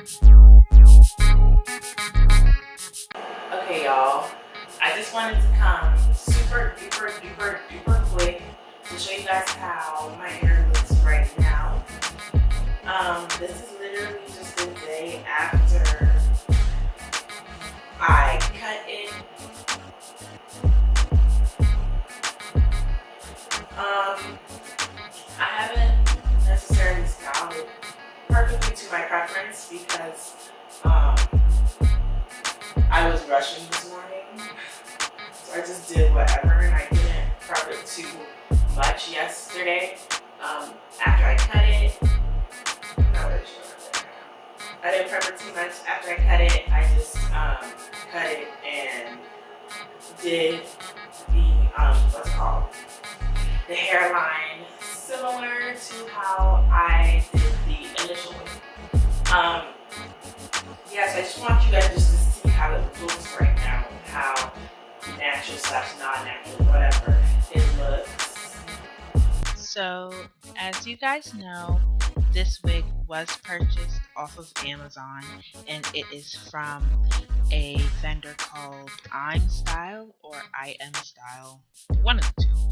Okay, y'all. I just wanted to come super duper quick to show you guys how my hair looks right now. This is literally just a day after I cut it. I haven't necessarily styled it perfectly to my preference because I was rushing this morning, so I just did whatever, and I didn't prep it too much yesterday. After I cut it, I didn't prep it too much. After I cut it, I just cut it and did the what's it called? The hairline similar to how I did the initial one. Yes, I just want you guys just to see how it looks right now, how natural / not natural, whatever it looks. So, as you guys know, this wig was purchased off of Amazon, and it is from a vendor called I'm Style or I Am Style, one of the two.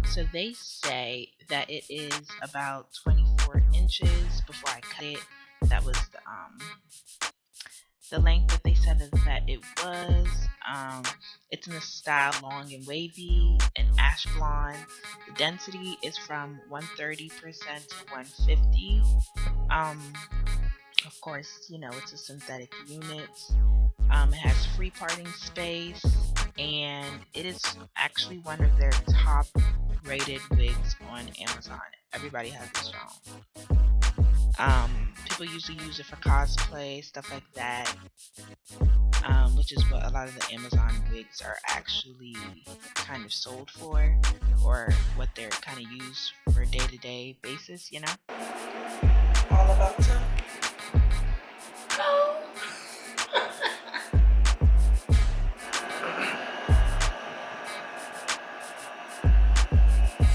So they say that it is about 24 inches before I cut it. That was the length that they said that it was. It's in the style long and wavy and ash blonde. The density is from 130% to 150. Of course, you know, it's a synthetic unit. It has free parting space, and it is actually one of their top rated wigs on Amazon. Everybody has this on. People usually use it for cosplay, stuff like that, which is what a lot of the Amazon wigs are actually kind of sold for, or what they're kind of used for a day-to-day basis, you know? All about to go.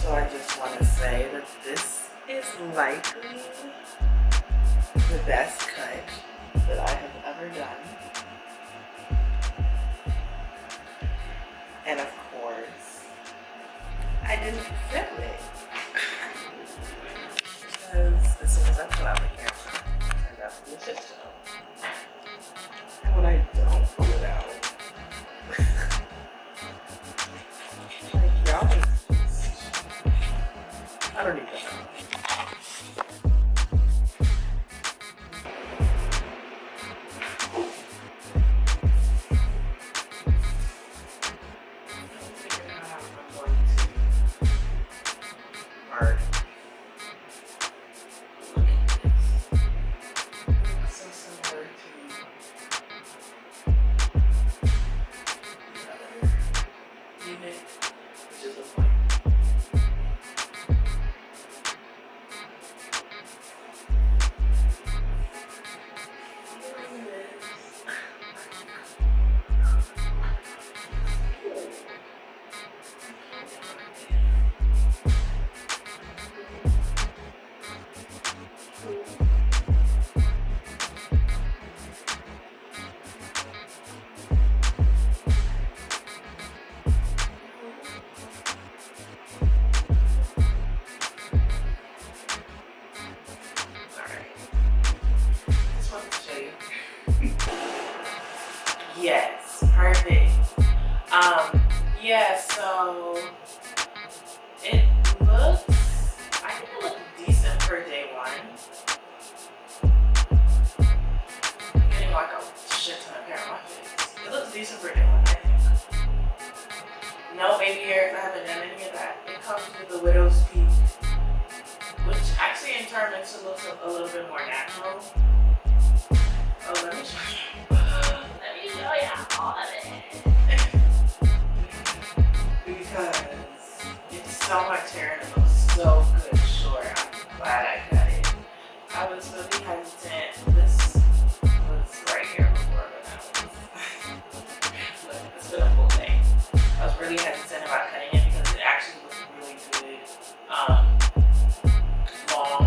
So I just want to say that this is likely the best cut that I have ever done. And of course, I didn't film it. Because as soon as I pull out the camera, it turned out to be a shit show. And when I don't pull it out, like y'all just, I don't even know. Yes, perfect. Yeah, so it looks, I think it looked decent for day one. I'm getting like a shit ton of hair on my face. It looks decent for day one, I think. No baby hairs, I haven't done any of that. It comes with the widow's peak, which actually in turn makes it look a little bit more natural. Oh, let me show you. Let me show you all of it. Because it's so much hair and it looks so good short. I'm glad I cut it. I was really hesitant. This was right here before, but look, it's been a full day. I was really hesitant about cutting it because it actually looks really good long.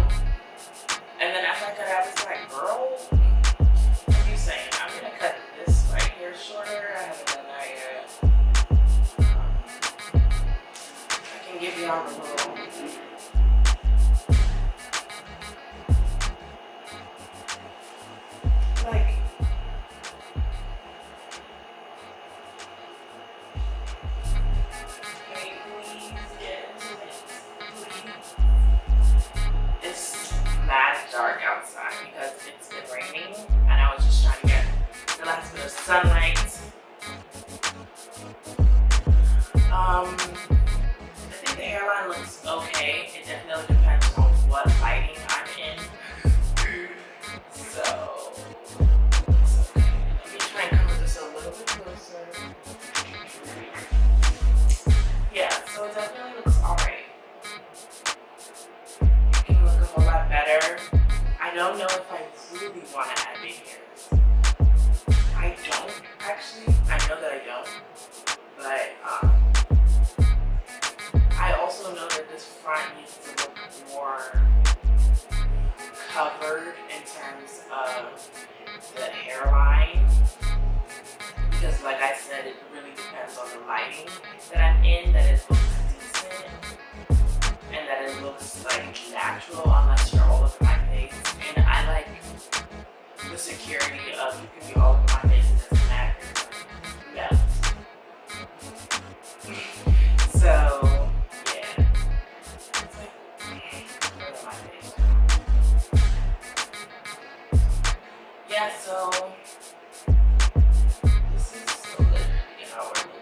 And then after I cut it, I was like, I don't know if I really want to add big hairs. I don't, actually. I know that I don't. But I also know that this front needs to look more covered in terms of the hairline. Because like I said, it really depends on the lighting that I'm in, that it looks decent. And that it looks like natural unless you're all over my face. And I like the security of you can be all over my face, it doesn't matter. No. So, yeah. It's like, all over my face. Yeah, so this is so literally how we're looking.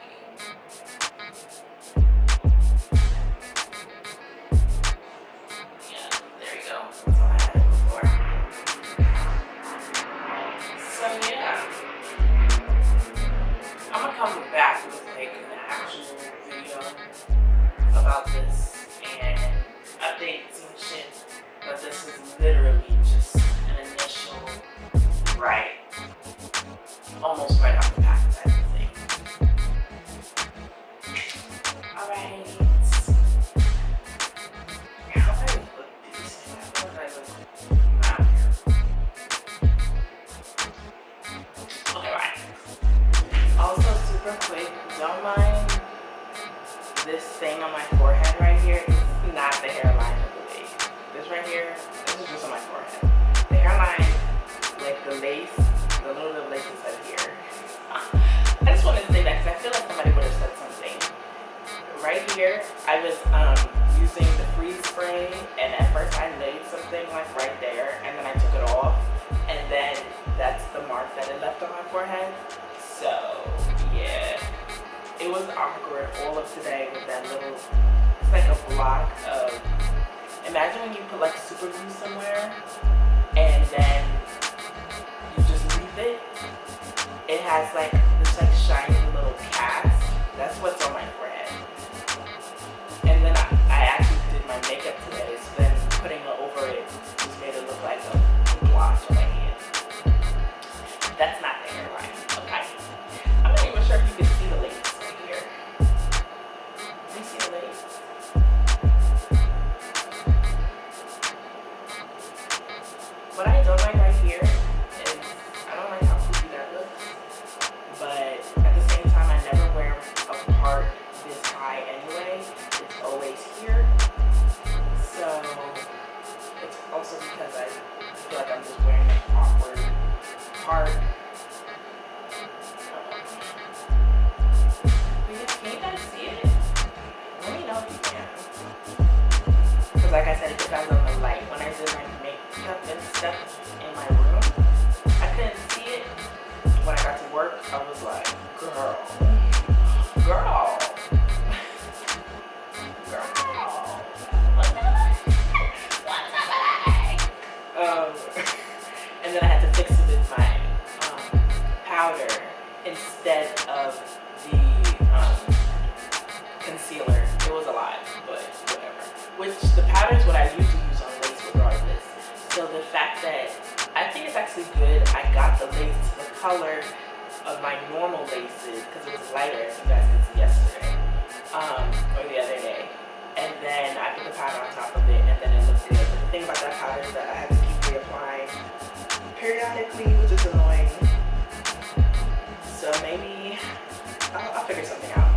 That's all I had before. So yeah, I'm gonna come back with like an actual video about this and update some shit, but this is literally just an initial almost right off the bat type of thing. Alright. Quick, don't mind this thing on my forehead right here. This is not the hairline of the wig. This right here, this is just on my forehead. The hairline, like the lace, the little bit of lace is up here. I just wanted to say that because I feel like somebody would have said something. Right here, I was using the freeze spray, and at first I laid something like right there, and then I took it off, and then that's the mark that it left on my forehead. So yeah, it was awkward all of today with that little, it's like a block of, imagine when you put like super glue somewhere and then you just leave it. It has like this like shiny little cast. That's what's on my forehead. And then I actually did my makeup today, so then putting it over it just made it look like a blotch on my hand. That's not the hairline, okay? I'm not even sure if you can see the lace right here. Can you see the lace? What I don't like right here is, I don't like how poofy that looks, but at the same time I never wear a part this high anyway. It's always here. So it's also because I feel like I'm just wearing an awkward part. Can you guys see it? Let me know if you can. Because like I said, it depends on the light. When I did my makeup and stuff in my room, I couldn't see it. When I got to work, I was like, girl. And then I had to fix it with my powder instead of the concealer. It was a lot, but whatever. Which the powder is what I usually use on lace regardless. So the fact that I think it's actually good. I got the lace to the color of my normal laces because it was lighter, as you guys could see yesterday, or the other day. And then I put the powder on top of it, and then it looked good. But the thing about that powder is that I have to keep reapplying periodically, which is annoying. So maybe I'll figure something out.